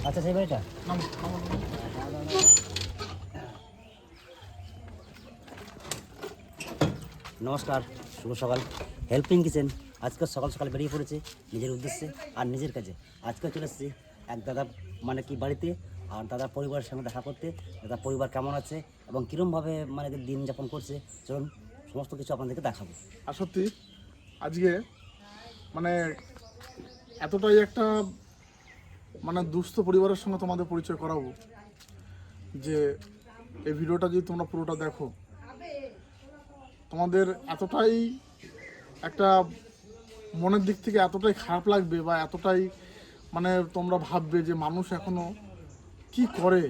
আচ্ছা সেই বাড়িটা নমস্কার, শুভ সকাল। হেল্পিং কিচেন আজকে সকাল সকাল বেরিয়ে পড়েছে নিজের উদ্দেশ্যে আর নিজের কাজে। আজকে চলে এসেছি এক দাদা মানে কি বাড়িতে, আর দাদার পরিবারের সঙ্গে দেখা করতে। দাদার পরিবার কেমন আছে এবং কীরমভাবে মানে দিন যাপন করছে, চলুন সমস্ত কিছু আপনাদেরকে দেখাবো। আর সত্যি আজকে মানে এতটাই একটা মানে দুস্থ পরিবারের সঙ্গে তোমাদের পরিচয় করাবো যে এই ভিডিওটা যদি তোমরা পুরোটা দেখো তোমাদের এতটাই একটা মনের দিক থেকে এতটাই খারাপ লাগবে বা এতটাই মানে তোমরা ভাববে যে মানুষ এখনো কি করে।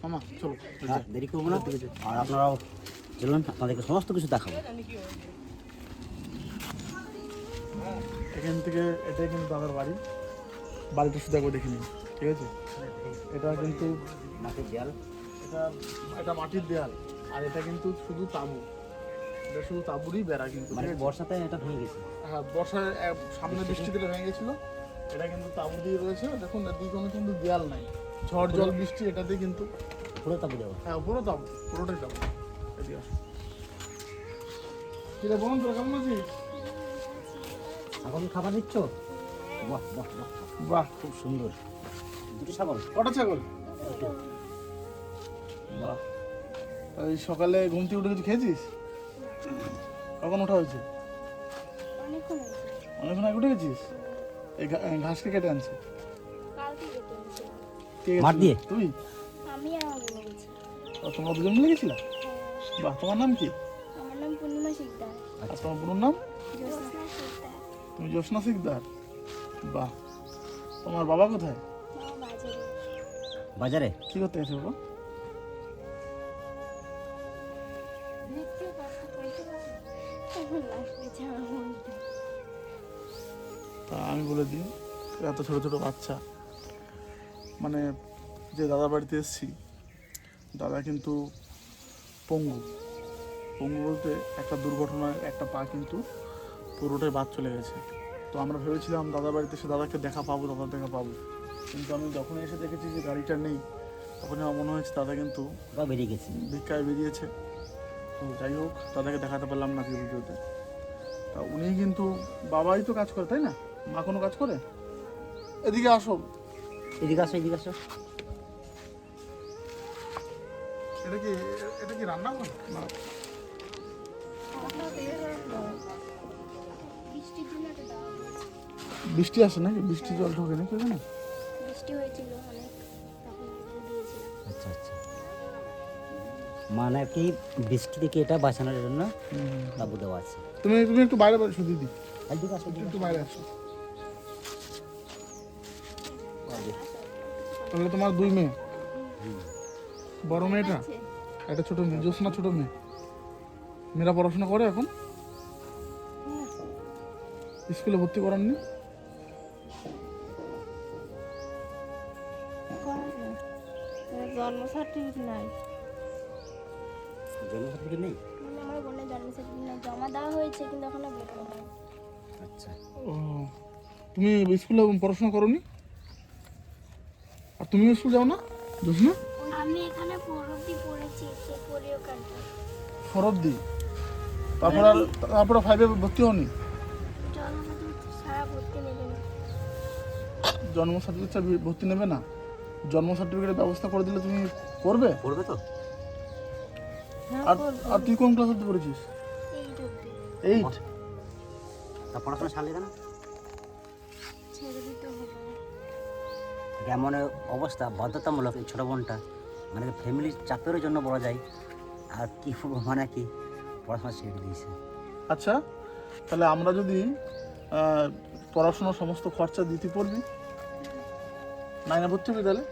মামা চলো দেরি করবো না, আর আপনারাও চলুন আপনাদেরকে সমস্ত কিছু দেখাবো। এখান থেকে এটাই কিন্তু দাদার বাড়িটা শুধু একবার দেখে নিন, ঠিক আছে? এটা কিন্তু মাটির দেয়াল, এটা মাটির দেয়াল, আর এটা কিন্তু শুধু তাঁবু, এটা শুধু তাঁবুরই বেড়া কিন্তু। মানে বর্ষাতে এটা ভেঙে গেছে। হ্যাঁ, বর্ষায় সামনে বৃষ্টিতে ভেঙে গেছিল। এটা কিন্তু তাঁবু দিয়ে রয়েছে, দেখুন এদিকে কোনো কিন্তু দেয়াল নাই, ঝড় জল বৃষ্টি এটাতে কিন্তু পুরো তাঁবু দেওয়া। হ্যাঁ পুরো তাঁবু, পুরোটাই তাঁবু। এদিকে আসো, কিরে বলুন তোরা কেমন আছিস? এখন খাবার দিচ্ছ? বাহ বাহ বাহ বাহ, খুব সুন্দর। দুটো ছাগল? কটা ছাগল? বাহ, এই সকালে ঘুম থেকে উঠে কিছু খেয়েছিস? কখন ওঠা হয়েছে? অনেকক্ষণ আগে উঠে গেছিস? এই ঘাসকে কেটে আনছে কে? মাঠ দিয়ে? তুই? আমি আমার বোন গেছি। তোমরা দুজন মিলে গেছিলা? বাহ, তোমার নাম কি? আমার নাম পূর্ণিমা শিকদার। আর তোমার বোনের নাম? জ্যোৎস্না শিকদার। তুমি জ্যোৎস্না শিকদার। বাহ, তোমার বাবা কোথায়? বাবা বাজারে। বাজারে? কি করতে গেছে বাবা? এখন লাগতেছে আমার মনটা। তা আমি বলে দিই, এত ছোট ছোট বাচ্চা মানে যে দাদার বাড়িতে এসেছি, দাদা কিন্তু পঙ্গু বলতে একটা দুর্ঘটনায় একটা পা কিন্তু পুরোটাই বাদ চলে গেছে। তো আমরা ভেবেছিলাম দাদার বাড়িতে এসে দাদার দেখা পাবো, কিন্তু আমি যখন এসে দেখেছি যে গাড়িটা নেই, তখন আমার মনে হয়েছে দাদা কিন্তু বেরিয়ে গেছে, ভিক্ষায় বেরিয়েছে। তো যাই হোক, দাদাকে দেখাতে পারলাম না ভিডিওতে। তা উনি কিন্তু বাবাই তো কাজ করে, তাই না? মা কোনো কাজ করে? এদিকে আসো, এদিকে আসো, এদিকে আসো। এটা কি রান্না করে না? বৃষ্টির জন্য এটা দেওয়া হয়েছে। বৃষ্টি আসে নাকি? বৃষ্টি জল ঢোকে নাকি ওখানে? বৃষ্টি হয়েছিল অনেক, তখন এটা দিয়েছিলাম। আচ্ছা আচ্ছা, মানে কি বৃষ্টি থেকে এটা বাঁচানোর জন্য তাঁবু দেওয়া আছে। তুমি একটু বাইরে শুধু দিদি, এদিকে আসো, একটু বাইরে আসো। তাহলে তোমার দুই মেয়ে, বড় মেয়েটা, একটা ছোট মেয়ে, জ্যোৎস্না ছোট মেয়ে। মেয়েরা পড়াশোনা করে এখন? স্কুলে ভর্তি করাননি? জন্ম সার্টিফিকেট নাই। জন্ম সার্টিফিকেট নেই? মানে আমার বোনের জন্ম সার্টিফিকেট নাই, জমা দেওয়া হয়েছে কিন্তু এখনো বের হয়নি। আচ্ছা, ও, তুমি স্কুলে পড়াশোনা করোনি? আর তুমিও স্কুল যাও না জ্যোৎস্না? আমি এখানে পরবর্তী পড়েছি, সে পড়িও কাটবে ফরদ্দি। তারপরে 5-এ ভর্তি হওনি? জন্ম সার্টিফিকেট সারা ভর্তি নেবে না। জন্ম সার্টিফিকেট ভর্তি নেবে না? জন্ম সার্টিফিকেটের ব্যবস্থা করে দিলে তুমি করবে? পড়বে তো? আর তুই কোন ক্লাস অবধি পড়েছিস? এই 8? তা পড়াশোনা ছাড়লে কেন? ছেড়ে দিতে হবে। এমন অবস্থা, বাধ্যতামূলক এই ছোটো বোনটা মানে ফ্যামিলির চাপের জন্য বলা যায়। আর কি মানে কি পড়াশোনা ছেড়ে দিয়েছে। আচ্ছা, তাহলে আমরা যদি পড়াশোনার সমস্ত খরচা দিতে পারবি, 9-এ ভর্তি হবি তাহলে?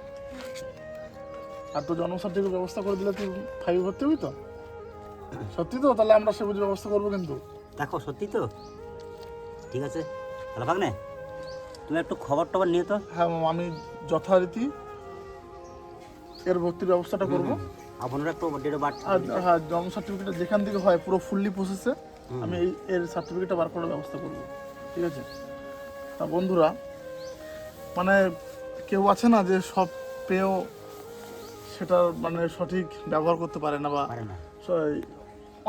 আর তো জন্ম সার্টিফিকেট ব্যবস্থা করে দিলে তুই 5-এ ভর্তি হবি তো? সত্যি তো? তাহলে আমরা সে বুঝে ব্যবস্থা করবো কিন্তু। দেখো সত্যি তো? ঠিক আছে তাহলে ভাগ্নে, তুমি একটু খবর টবর নিয়ে তো। হ্যাঁ, আমি যথারীতি এর ভর্তির ব্যবস্থাটা করবো। আপনারা একটু ডেট বার্থ আর হ্যাঁ, জন্ম সার্টিফিকেটটা যেখান থেকে হয় পুরো ফুললি প্রসেসে আমি এর সার্টিফিকেটটা বার করার ব্যবস্থা করবো, ঠিক আছে? তা বন্ধুরা, মানে কেউ আছে না যে সব পেয়েও সেটার মানে সঠিক ব্যবহার করতে পারে না, বা পারে না।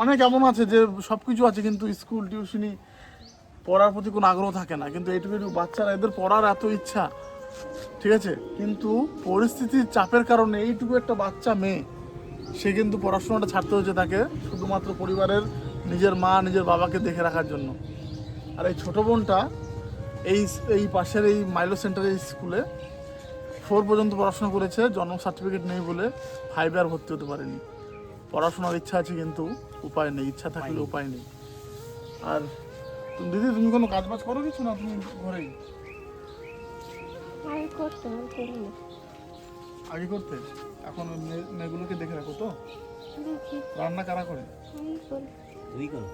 অনেক এমন আছে যে সব কিছু আছে কিন্তু স্কুল টিউশনি পড়ার প্রতি কোনো আগ্রহ থাকে না, কিন্তু এইটুকু বাচ্চারা এদের পড়ার এত ইচ্ছা, ঠিক আছে, কিন্তু পরিস্থিতির চাপের কারণে এইটুকু একটা বাচ্চা মেয়ে সে কিন্তু পড়াশোনাটা ছাড়তে হয়েছে তাকে শুধুমাত্র পরিবারের নিজের মা নিজের বাবাকে দেখে রাখার জন্য। আর এই ছোটো বোনটা এই এই পাশের এই মাইলো সেন্টারের স্কুলে 4 পর্যন্ত পড়াশোনা করেছে, জন্ম সার্টিফিকেট নেই বলে 5 আর ভর্তি হতে পারেনি। পড়াশোনার ইচ্ছা আছে কিন্তু উপায় নেই, ইচ্ছা থাকলে উপায় নেই। আর দিদি তুমি কোনো কাজ বাজ করো কিছু না, তুমি ঘরেই আমি করতে করি না। আগে করতে, এখন মেয়েগুলোকে দেখে রাখো তো। দেখি রান্না কারা করে? আমি করি। তুই করো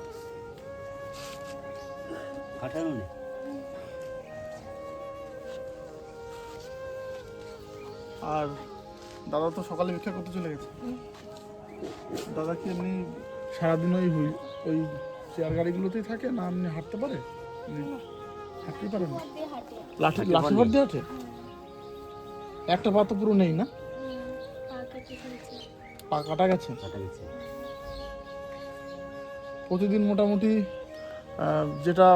খাটানো নেই। আর দাদা তো সকালে ভিক্ষা করতে চলে গেছে। দাদা কি এমনি সারাদিন ওই চেয়ার গাড়িগুলোতেই থাকে না এমনি হাঁটতে পারে? হাঁটতেই পারে না? দিয়ে হাঁটে। লাঠি ভর দিয়ে ওঠে? একটা পা তো পুরো নেই না? পা কেটে ফেলছে। পা কাটা গেছে? কাটা গেছে। প্রতিদিন মোটামুটি যেটা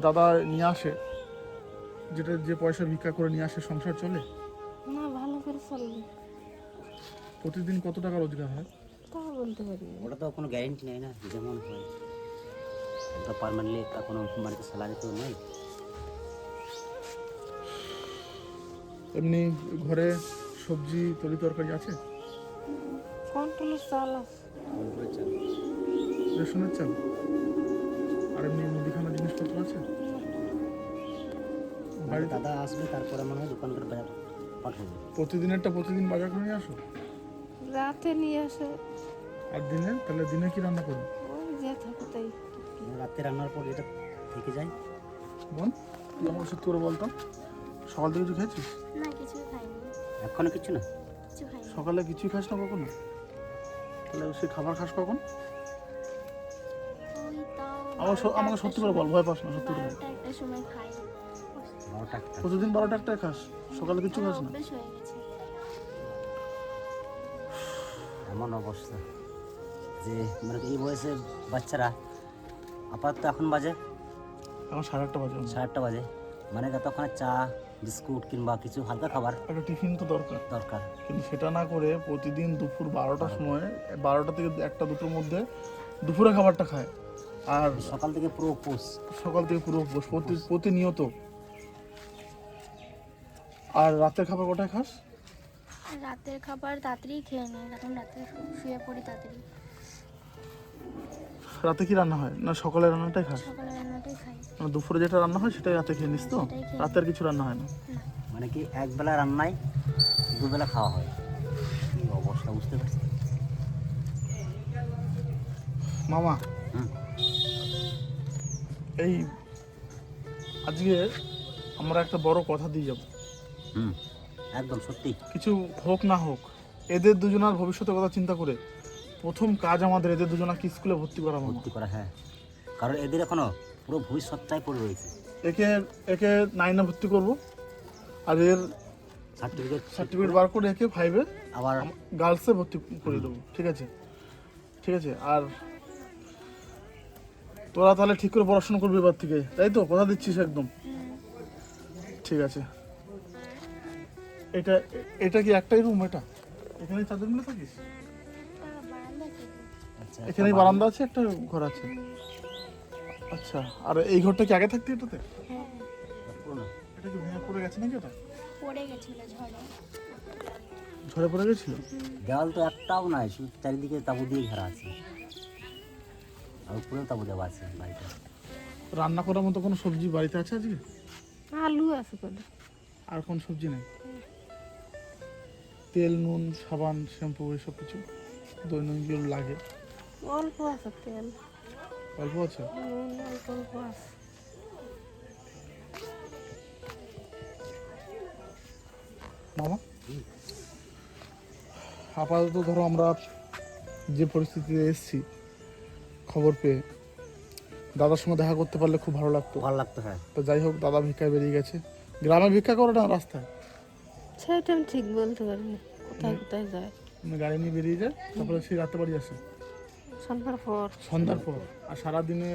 দাদা নিয়ে আসে, যেটা যে পয়সা ভিক্ষা করে নিয়ে আসে, সংসার চলে? না, ভালো করে চলবে। প্রতিদিন কত টাকা রোজগার হয়? তা বলতে পারি না। ওটা তো কোনো গ্যারেন্টি নেই না, যেমন হয় ওটা পার্মানেন্টলি একটা কোনো বাড়িতে স্যালারি তো নেই। এমনি ঘরে সবজি তরি তরকারি আছে? কন্ট্রোলের চাল আছে। রেশনের চাল? আর এমনি মুদিখানা জিনিসপত্র আছে? বাড়ি দাদা আসবে তারপরে মনে হয় দোকান করে বাজার পাঠাবো। প্রতিদিন বাজার করে নিয়ে আসো? রাতে নিয়ে আসে। আর দিনে? তাহলে দিনে কি রান্না করো? ওই যে থাকে তাই। রাতে রান্নার পর এটা থেকে যায়। বোন তুই আমার সত্যি করে বলতাম, সকাল থেকে কিছু খেয়েছিস? না, কিছু খাইনি। এখনো কিছু না। কিছু খাইনি। সকালে কিছুই খাস না কখনো? তাহলে সে খাবার খাস কখন? ওই তাও আমাকে সত্যি করে বল, ভয় পাস না, সত্যি করে বল। 12টা একটা সময় খাই। 12টা একটা। প্রতিদিন 12টা একটাই খাস? সকালে কিছু খাস না? অভ্যেস হয়ে গেছে। এমন অবস্থা যে মানে এই বয়সে বাচ্চারা আপাতত এখন বাজে এখন 8:30 বাজে। 8:30 বাজে, মানে ততক্ষণে চা বিস্কুট কিংবা কিছু হালকা খাবার একটা টিফিন তো দরকার, দরকার। কিন্তু সেটা না করে প্রতিদিন দুপুর 12টার সময়, 12টা থেকে 1টা 2টোর মধ্যে দুপুরে খাবারটা খায়। আর সকাল থেকে পুরো উপোস। সকাল থেকে পুরো উপোস, প্রতিনিয়ত। আর রাতের খাবার কোথায় খাস? রাতের খাবার তাড়াতাড়ি খেয়ে নিই, এখন রাতে শুয়ে পড়ি তাড়াতাড়ি। রাতে কি রান্না হয়? না সকালে রান্নাটাই খাস? সকালে রান্নাটাই খাই। মানে দুপুরে যেটা রান্না হয় সেটাই রাতে খেয়ে নিস তো? সেটাই খেয়ে রাতে আর কিছু রান্না হয় না? মানে কি একবেলা রান্নায় দুবেলা খাওয়া হয়। কি অবস্থা বুঝতে পারছি। মামা হুম। এই আজকে আমরা একটা বড় কথা দিয়ে যাব। হুম, একদম সত্যি। কিছু হোক না হোক, এদের দুজনের ভবিষ্যতের কথা চিন্তা করে প্রথম কাজ আমাদের এদের দুজনকে স্কুলে ভর্তি করা মামা। ভর্তি করা, হ্যাঁ, কারণ এদের এখনো পুরো ভবিষ্যৎটাই পড়ে রয়েছে। একে 9-এ ভর্তি করব, আর এর সার্টিফিকেট বার করে একে 5-এ আবার গার্লসে ভর্তি করে দেবো। ঠিক আছে? ঠিক আছে। আর তোরা তাহলে ঠিক করে পড়াশোনা করবি এবার থেকে, তাই তো? কথা দিচ্ছিস একদম? ঠিক আছে। এটা কি একটাই রুম? এখানেই চারজন মিলে থাকিস? আচ্ছা, এখানেই বারান্দা আছে, একটা ঘর আছে। আচ্ছা, আর এই ঘরটা কি আগে থাকতে এটাতে? হ্যাঁ, পুরনো। এটা কি ভেঙে পড়ে গেছে নাকি? এটা পড়ে গেছিল ঝড়ে। ঝরে পড়ে গেছিল? দেওয়াল তো একটাও নাই, শুধু চারিদিকে তাবু দিয়ে ঘেরা আছে, আর উপরেও তাবু দেওয়া আছে বাড়িতে। রান্না করার মতো কোনো সবজি বাড়িতে আছে আজকে? আলু আছে করে। আর কোন সবজি নেই? তেল, নুন, সাবান, শ্যাম্পু এসব কিছু দৈনন্দিন লাগে? অল্প আছে তেল, অল্প আছে? নুন অল্প অল্প আছে। মামা আপাতত ধরো আমরা যে পরিস্থিতিতে এসেছি, খবর পেয়ে দাদার সঙ্গে দেখা করতে পারলে খুব ভালো লাগতো। ভালো লাগতো, হ্যাঁ। তো যাই হোক, দাদা ভিক্ষায় বেরিয়ে গেছে, গ্রামে ভিক্ষা করো না রাস্তায়? সেটা আমি ঠিক বলতে পারি না, কোথায় কোথায় যায়। মানে গাড়ি নিয়ে বেরিয়ে যায়, তারপরে সেই রাতে বাড়ি আসে সন্ধ্যার পর। সন্ধ্যার পর। আর সারাদিনে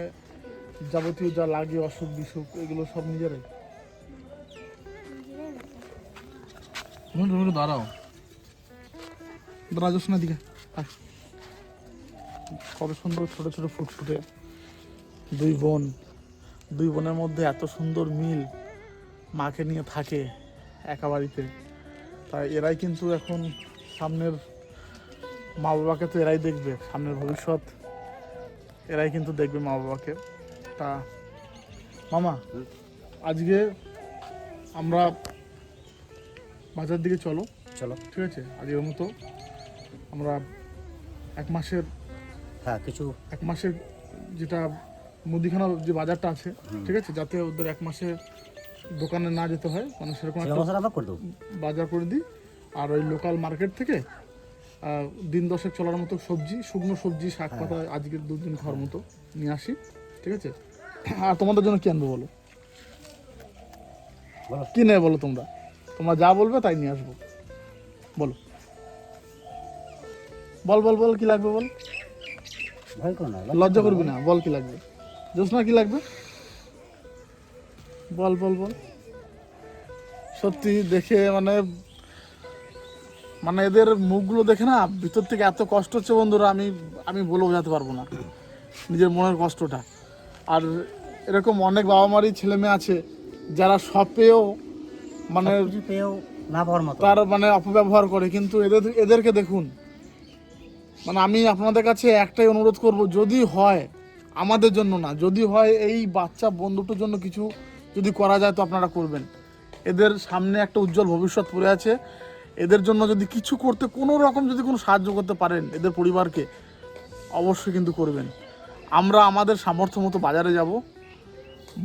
যাবতীয় যা লাগে অসুখ বিসুখ এগুলো সব নিজেরাই? তুমি একটু দাঁড়াও, রাজস না দিকে আয়। কত সুন্দর ছোট ছোট ফুটফুটে দুই বোন, দুই বোনের মধ্যে এত সুন্দর মিল, মাকে নিয়ে থাকে একা বাড়িতে। তাই এরাই কিন্তু এখন সামনের মা বাবাকে তো এরাই দেখবে, সামনের ভবিষ্যৎ এরাই কিন্তু দেখবে মা বাবাকে। তা মামা, আজকে আমরা বাজার দিকে চলো, চলো। ঠিক আছে? আজকের মতো আমরা এক মাসের হ্যাঁ, কিছু এক মাসের যেটা মুদিখানা যে বাজারটা আছে, ঠিক আছে, যাতে ওদের এক মাসে দোকানে না যেতে হয়, মানে সেরকম একটা ব্যবস্থা আমরা করে দেবো। বাজার করে দিই। আর ওই লোকাল মার্কেট থেকে দিন 10 চলার মতো সবজি, শুকনো সবজি, শাক পাতা আজকে 2 দিন খাওয়ার মতো নিয়ে আসি, ঠিক আছে? আর তোমাদের জন্য কি আনবো বলো? বলো। কি নেই বলো? তোমরা তোমরা যা বলবে তাই নিয়ে আসবো, বলো। বল বল বল, কি লাগবে বল, ভয় করো না, লজ্জা করবি না, বল কি লাগবে। জোসনা কি লাগবে? বল বল বল। সত্যি দেখে মানে মানে এদের মুখগুলো দেখে না ভিতর থেকে এত কষ্ট হচ্ছে বন্ধুরা, আমি বলে বোঝাতে পারবো না নিজের মনের কষ্টটা। আর এরকম অনেক বাবা মারই ছেলে মেয়ে আছে যারা সব পেয়েও মানে কিছু পেয়েও না পাওয়ার মতো। তার মানে অপব্যবহার করে, কিন্তু এদেরকে দেখুন। মানে আমি আপনাদের কাছে একটাই অনুরোধ করব, যদি হয় আমাদের জন্য না, যদি হয় এই বাচ্চা বন্ধুটার জন্য কিছু যদি করা যায় তো আপনারা করবেন। এদের সামনে একটা উজ্জ্বল ভবিষ্যৎ পড়ে আছে, এদের জন্য যদি কিছু করতে কোনো রকম যদি কোনো সাহায্য করতে পারেন এদের পরিবারকে, অবশ্যই কিন্তু করবেন। আমরা আমাদের সামর্থ্য মতো বাজারে যাব,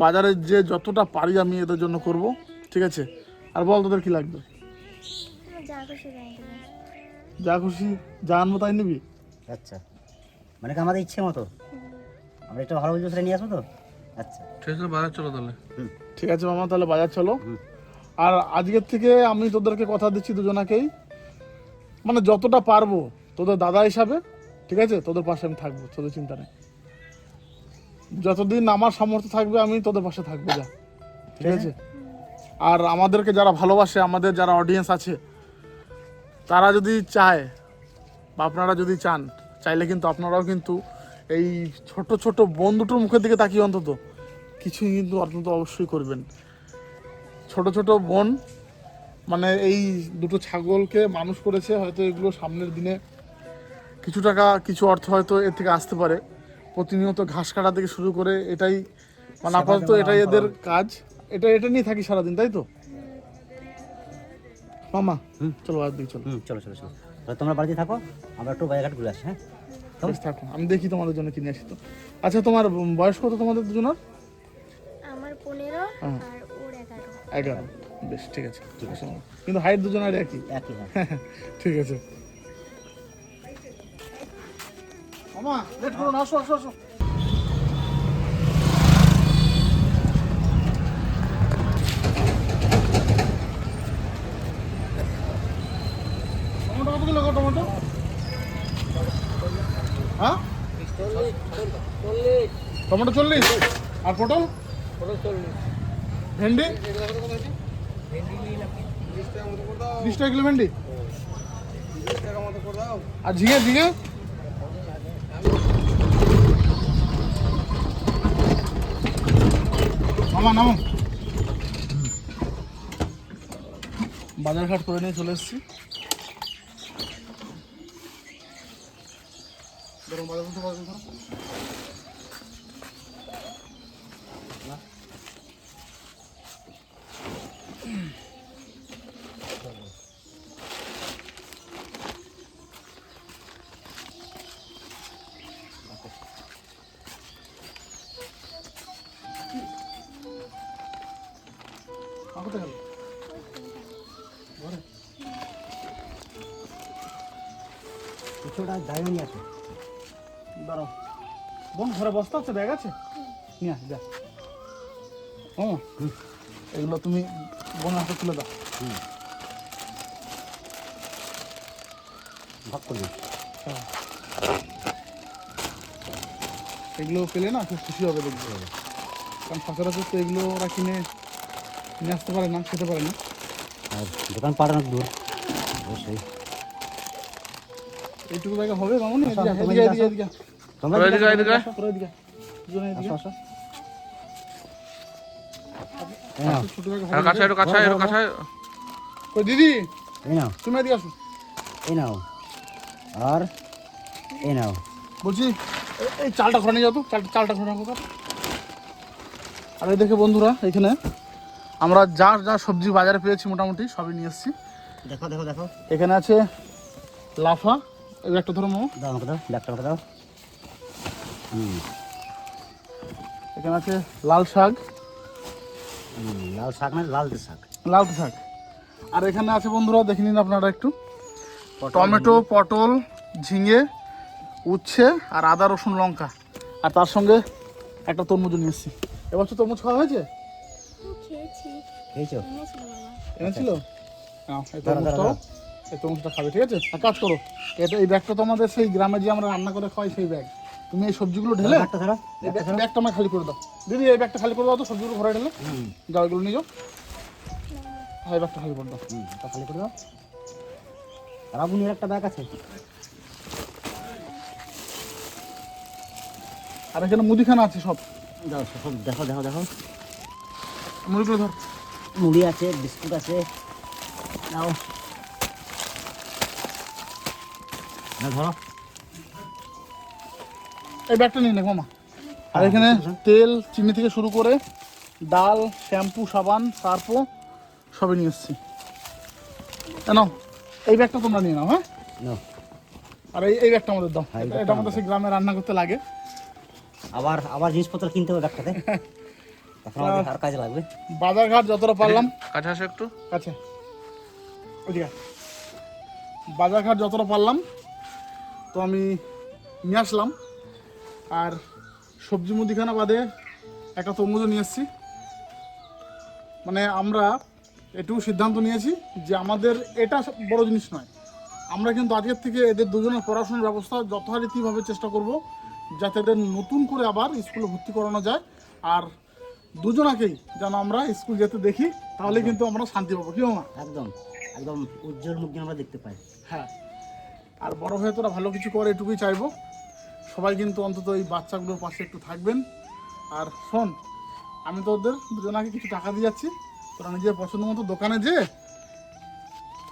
বাজারে যে যতটা পারি আমি এদের জন্য করব, ঠিক আছে? আর বল তোদের কি লাগবে? আমার যা খুশি তাই দেবে। যা খুশি যা আনবো তাই নিবি? আচ্ছা, মানে কি আমাদের ইচ্ছে মতো আমরা এটা ভালো বুঝে নিয়ে আসবো তো? আচ্ছা, ঠিক আছে, বাজার চলো তাহলে। হুম। ঠিক আছে মামা, তাহলে বাজার চলো। আর আজকের থেকে আমি তোদেরকে কথা দিচ্ছি দুজনাকেই, মানে যতটা পারবো তোদের দাদা হিসাবে, ঠিক আছে, তোদের পাশে আমি থাকবো, তোদের চিন্তা নেই। যতদিন আমার সামর্থ্য থাকবে আমি তোদের পাশে থাকবো, যা, ঠিক আছে? আর আমাদেরকে যারা ভালোবাসে, আমাদের যারা অডিয়েন্স আছে, তারা যদি চায় বা আপনারা যদি চান, চাইলে কিন্তু আপনারাও কিন্তু এই ছোট ছোট বোন দুটোর মুখের দিকে তাকিয়ে অন্তত কিছু কিন্তু অন্তত অবশ্যই করবেন। ছোট ছোট বোন মানে এই দুটো ছাগলকে মানুষ করেছে, হয়তো এগুলো সামনের দিনে কিছু টাকা কিছু অর্থ হয়তো এর থেকে আসতে পারে। প্রতিনিয়ত ঘাস কাটা থেকে শুরু করে এটাই মানে আপাতত এটাই এদের কাজ, এটা নিয়ে থাকি সারাদিন, তাই তো মামা? চলো বাড়ির দিকে চলো। চলো চলো চলো। তাহলে তোমরা বাড়িতে থাকো, আমরা একটু বাজারঘাট ঘুরে আসি। হ্যাঁ, বেশ, থাকো, আমি দেখি তোমাদের জন্য কিনে আসি তো। আচ্ছা, তোমার বয়স কত তোমাদের দুজনের? আমার 15 হ্যাঁ। আর ওর 11। 11। বেশ, ঠিক আছে, ঠিক আছে মামা। কিন্তু হাইট দুজনের একই। একই। হ্যাঁ, ঠিক আছে মামা, লেট করো না, আসো আসো আসো। টমেটো কত কিলো গো? টমেটো হ্যাঁ, টমেটো 40। আর পটল? ভেন্ডি 20 টাকা কিলো ভেন্ডি। আর ঝিঙে ঝিঙে? মামা নামো। বাজার ঘাট করে নিয়ে চলে এসেছি। বাজার করতে পারবেন না? কোথায় গেল? কিছুটা জায়গা নিয়ে আসো। দাঁড়াও বোন, ঘরে বস্তা আছে, ব্যাগ আছে, নিয়ে আস, যা। ও এগুলো তুমি বোনের হাতে তুলে দাও। ভাগ করবি। হ্যাঁ, এগুলো পেলে না খুব খুশি হবে দেখতে হবে, কারণ সচরাচর তো এগুলো ওরা কিনে নিয়ে আসতে পারে না, খেতে পারে না। আর দোকান পাঠানো দূর অবশ্যই। এইটুকু জায়গা হবে মামুনি? আসো, এদিকে, তোমরা এদিকে, এদিকে এদিকে, এদিকে। তোমরা তোরা এদিকে এদিকে, আসো, তোরা এদিকে। দুজনে এদিকে। আসো, আসো। এই নাও, ছোট জায়গা আর হবে কাছে না। একটু কাছে একটু কাছে। কই দিদি, এই নাও, তুমি এদিকে আসো। এই নাও, আর এই নাও। বলছি এই চালটা ঘরে নিয়ে যাও তো, চালটা ঘরে রাখো তো। আর এই দেখে বন্ধুরা, এখানে আমরা যা যা সবজি বাজারে পেয়েছি মোটামুটি সবই নিয়ে এসেছি। দেখো দেখো দেখো, এখানে আছে লাফা, এই একটা ধরো মামু। দাও আমাকে দাও, ব্যাগটা আমাকে দাও। এখানে আছে লাল শাক, লাল শাক না লাল শাক। লাল শাক। আর এখানে আছে বন্ধুরা, দেখে নিন আপনারা একটু, টমেটো, পটল, ঝিঙে, উচ্ছে আর আদা রসুন লঙ্কা, আর তার সঙ্গে একটা তরমুজ নিয়ে এসেছি। এবছর তরমুজ খাওয়া হয়েছে? খেয়েছি, খেয়েছো? এনেছিল বাবা। এনেছিল? নাও, এই দাঁড়া, দাঁড়া, তরমুজটাও, এই তরমুজটা খাবে, ঠিক আছে? আর কাজ করো, এই ব্যাগটা তো আমাদের সেই গ্রামে যে আমরা রান্না করে খাই সেই ব্যাগ। তুমি এই সবজিগুলো ঢেলে ব্যাগটা ধরো, এই ব্যাগটা আমার খালি করে দাও। দিদি এই ব্যাগটা খালি করে দাও তো, সবজিগুলো ঘরে ঢেলে যাও, এগুলো নিয়ে যাও। হ্যাঁ, এই ব্যাগটা খালি করে দাও। এটা খালি করে দাও। রাবুনির একটা ব্যাগ আছে। আর এখানে মুদিখানা আছে সব, দাও সব, দেখো দেখো দেখো, মুড়িগুলো ধর। মুড়ি আছে, বিস্কুট আছে, নাও না ধরো। এই ব্যাগটা নিয়ে নে মামা। আর এখানে তেল, চিনি থেকে শুরু করে ডাল, শ্যাম্পু, সাবান, সার্ফও সবই নিয়ে এসেছি। নাও, এই ব্যাগটা তোমরা নিয়ে নাও। হ্যাঁ, নাও। আর এই ব্যাগটা আমাদের দাও। হ্যাঁ, এই এটা ব্যাগটা আমাদের সেই গ্রামে রান্না করতে লাগে। আবার আবার জিনিসপত্র কিনতে হবে ব্যাগটাতে, তখন আমাদের আর কাজে লাগবে। বাজারঘাট যতটা পারলাম, কাছে আসো একটু। আচ্ছা ওইদিকে, বাজারঘাট যতটা পারলাম তো আমি নিয়ে আসলাম। আর সবজি মুদিখানা বাদে একটা তরমুজও নিয়ে এসেছি। মানে আমরা এটুকু সিদ্ধান্ত নিয়েছি যে আমাদের এটা বড় জিনিস নয়, আমরা কিন্তু আজকের থেকে এদের দুজনের পড়াশোনার ব্যবস্থা যথারীতিভাবে চেষ্টা করব যাতে এদের নতুন করে আবার স্কুলে ভর্তি করানো যায়। আর দুজনাকেই যেন আমরা স্কুল যেতে দেখি, তাহলে কিন্তু আমরা শান্তি পাবো। কি মামা? একদম একদম উজ্জ্বল মুখ আমরা দেখতে পাই। হ্যাঁ, আর বড় হয়ে তোরা ভালো কিছু করে এটুকুই চাইবো। সবাই কিন্তু অন্তত এই বাচ্চাগুলোর পাশে একটু থাকবেন। আর শোন, আমি তো ওদের দুজনাকে কিছু টাকা দিয়ে যাচ্ছি, তোরা নিজের পছন্দ মতো দোকানে যে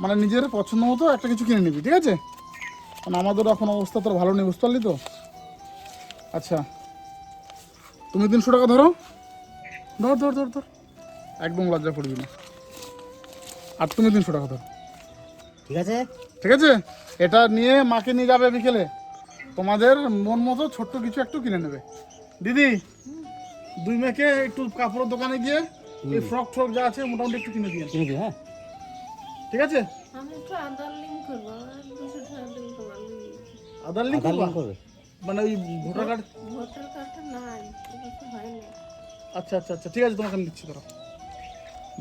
মানে নিজের পছন্দ মতো একটা কিছু কিনে নিবি, ঠিক আছে? কারণ আমাদের এখন অবস্থা তোর ভালো নেই, বুঝতে পারলি তো? আচ্ছা, তুমি 300 টাকা ধরো, ধর ধর ধর ধর, একদম লজ্জা করবি না। আর তুমি 300 টাকা ধরো, ঠিক আছে? ঠিক আছে? এটা নিয়ে মাকে নিয়ে যাবে বিকেলে, তোমাদের মন মতো ছোট্ট কিছু একটু কিনে নেবে। দিদি, দুই মেয়েকে একটু কাপড়ের দোকানে গিয়ে এই ফ্রক ট্রক যা আছে মোটামুটি একটু কিনে দিয়ে, কিনে দিও, হ্যাঁ। ঠিক আছে? আমি একটু আধার লিঙ্ক করবো, আমার 200 টাকা দিন তোমার আধার লিঙ্ক আধার লিঙ্ক করবে। মানে ওই ভোটার কার্ড? ভোটার কার্ডটা নাই, কিছু হয়নি। আচ্ছা আচ্ছা আচ্ছা, ঠিক আছে, তোমাকে আমি দিচ্ছি। ধরো,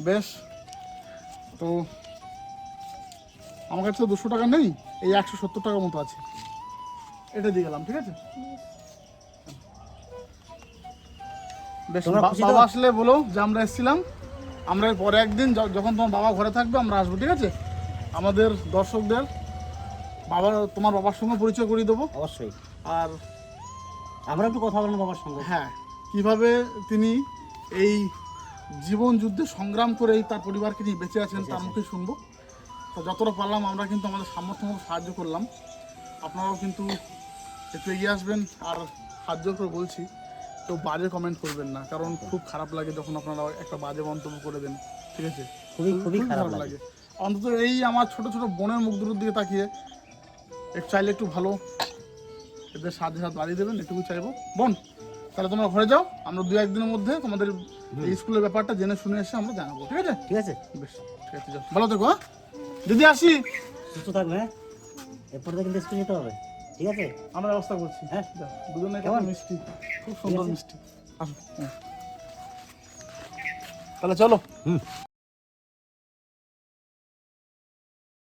বেশ। তো আমার কাছে তো 200 টাকা নেই, এই 170 টাকার মতো আছে, এটা দিয়ে গেলাম, ঠিক আছে? বেশ, তোমরা খুশি তো? বাবা আসলে বলো যে আমরা এসেছিলাম। আমরা এর পরে একদিন যখন তোমার বাবা ঘরে থাকবে আমরা আসবো, ঠিক আছে? আমাদের দর্শকদের তোমার বাবার সঙ্গে পরিচয় করিয়ে দেবো। অবশ্যই আর আমরা একটু কথা বলবো বাবার সঙ্গে। হ্যাঁ, কিভাবে তিনি এই জীবন যুদ্ধে সংগ্রাম করে তার পরিবারকে নিয়ে বেঁচে আছেন তার মুখে শুনবো। তো যতটা পারলাম আমরা কিন্তু আমাদের সামর্থ্য মতো সাহায্য করলাম। আপনারাও কিন্তু একটু এগিয়ে আসবেন। আর সাহায্য করে বলছি, কেউ বাজে কমেন্ট করবেন না, কারণ খুব খারাপ লাগে যখন আপনারা একটা বাজে মন্তব্য করে দেন, ঠিক আছে? খুবই খুবই খারাপ লাগে। অন্তত এই আমার ছোট ছোট বোনের মুখ দুটোর দিকে তাকিয়ে একটু চাইলে একটু ভালো এদের সাহায্যের হাত বাড়িয়ে দেবেন, এটুকু চাইবো। বোন, তাহলে তোমরা ঘরে যাও, আমরা 2-1 দিনের মধ্যে তোমাদের এই স্কুলের ব্যাপারটা জেনে শুনে এসে আমরা জানাবো, ঠিক আছে? ঠিক আছে, বেশ, ঠিক আছে, যাও, ভালো থেকো। হ্যাঁ দিদি, আসি। সুস্থ থাকবে, হ্যাঁ। এরপর থেকে কিন্তু স্কুল যেতে হবে, ঠিক আছে? আমরা ব্যবস্থা করছি। হ্যাঁ, যাও, দুজনে কেমন? মিষ্টি, খুব সুন্দর মিষ্টি। আসো, তাহলে চলো।